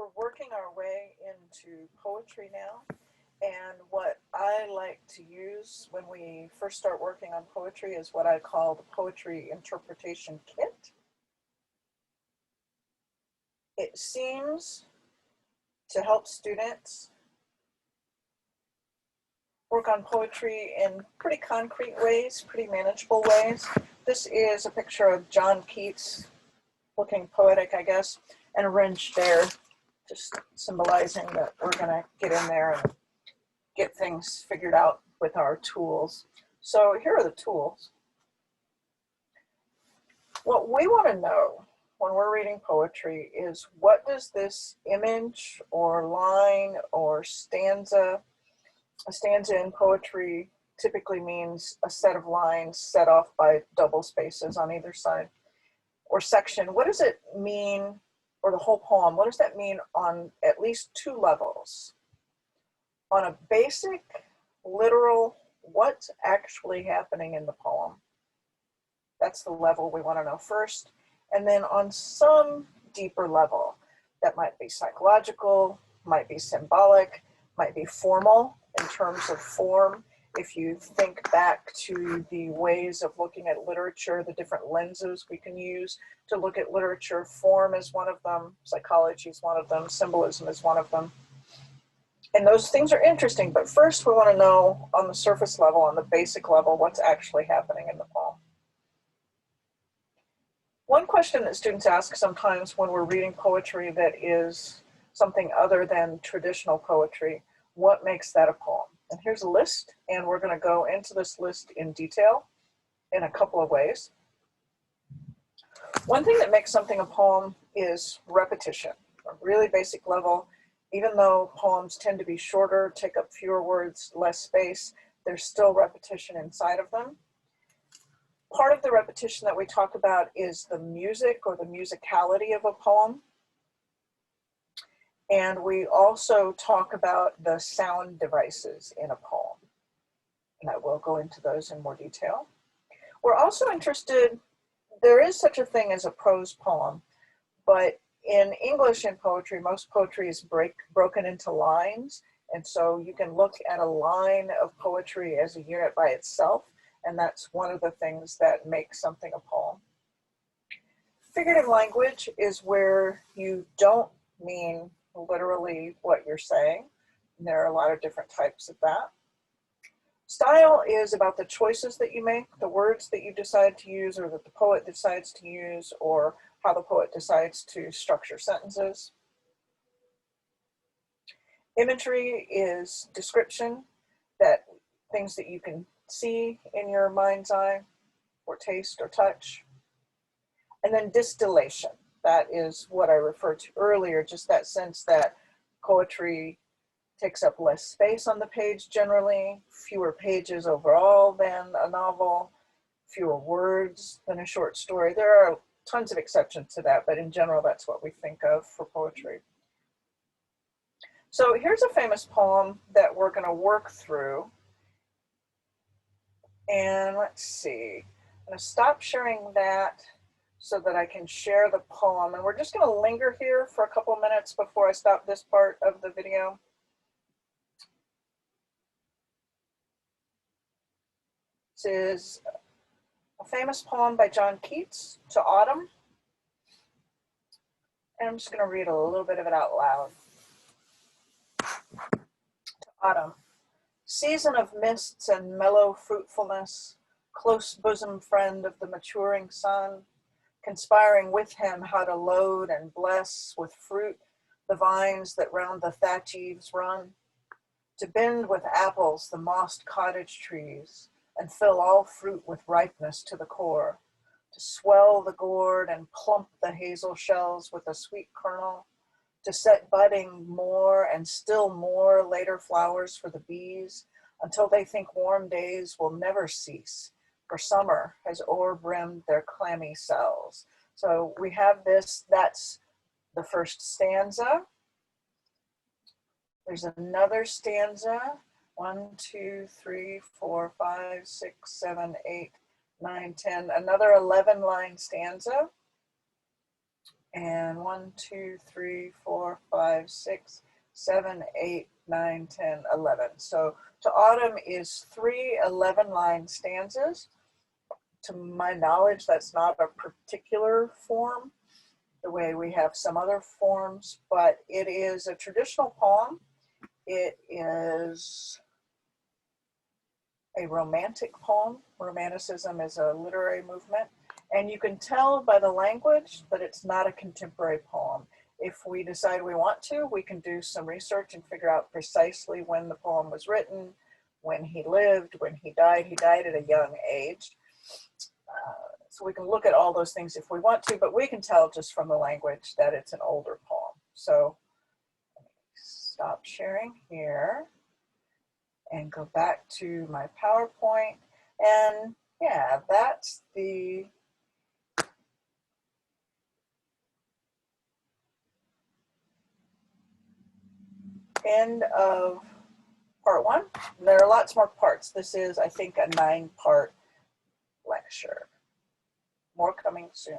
we're working our way into poetry now. And what I like to use when we first start working on poetry is what I call the Poetry Interpretation Kit. It seems to help students work on poetry in pretty concrete ways, pretty manageable ways. This is a picture of John Keats, looking poetic, I guess, and a wrench there, just symbolizing that we're gonna get in there and get things figured out with our tools. So here are the tools. What we want to know when we're reading poetry is, what does this image or line or stanza, a stanza in poetry typically means a set of lines set off by double spaces on either side, or section. What does it mean, or the whole poem, what does that mean on at least two levels? On a basic, literal, what's actually happening in the poem? That's the level we want to know first. And then on some deeper level, that might be psychological, might be symbolic, might be formal in terms of form. If you think back to the ways of looking at literature, the different lenses we can use to look at literature, form is one of them, psychology is one of them, symbolism is one of them. And those things are interesting, but first we want to know on the surface level, on the basic level, what's actually happening in the poem. One question that students ask sometimes when we're reading poetry that is something other than traditional poetry, what makes that a poem? And here's a list, and we're going to go into this list in detail in a couple of ways. One thing that makes something a poem is repetition, a really basic level. Even though poems tend to be shorter, take up fewer words, less space, there's still repetition inside of them. Part of the repetition that we talk about is the music or the musicality of a poem. And we also talk about the sound devices in a poem. And I will go into those in more detail. We're also interested, there is such a thing as a prose poem, but in English in poetry, most poetry is broken into lines. And so you can look at a line of poetry as a unit by itself. And that's one of the things that makes something a poem. Figurative language is where you don't mean literally what you're saying. And there are a lot of different types of that. Style is about the choices that you make, the words that you decide to use or that the poet decides to use, or how the poet decides to structure sentences. Imagery is description, that things that you can see in your mind's eye or taste or touch. And then distillation, that is what I referred to earlier, just that sense that poetry takes up less space on the page generally, fewer pages overall than a novel, fewer words than a short story. There are tons of exceptions to that, but in general, that's what we think of for poetry. So here's a famous poem that we're going to work through. And let's see, I'm going to stop sharing that so that I can share the poem. And we're just going to linger here for a couple minutes before I stop this part of the video. This is a famous poem by John Keats, To Autumn. And I'm just going to read a little bit of it out loud. To Autumn. Season of mists and mellow fruitfulness, close bosom friend of the maturing sun, conspiring with him how to load and bless with fruit the vines that round the thatch eaves run, to bend with apples the mossed cottage trees, and fill all fruit with ripeness to the core, to swell the gourd and plump the hazel shells with a sweet kernel, to set budding more and still more later flowers for the bees, until they think warm days will never cease, for summer has o'erbrimmed their clammy cells. So we have this, that's the first stanza. There's another stanza, 1, 2, 3, 4, 5, 6, 7, 8, 9, 10, another 11 line stanza. And 1, 2, 3, 4, 5, 6, 7, 8, 9, 10, 11. So to autumn is 3 11-line stanzas. To my knowledge, that's not a particular form, the way we have some other forms, but it is a traditional poem. It is a romantic poem. Romanticism is a literary movement. And you can tell by the language that it's not a contemporary poem. If we decide we want to, we can do some research and figure out precisely when the poem was written, when he lived, when he died. He died at a young age. So we can look at all those things if we want to, but we can tell just from the language that it's an older poem. So let me stop sharing here and go back to my PowerPoint. And yeah, that's the end of part 1. There are lots more parts. This is, I think, a 9-part lecture. More coming soon.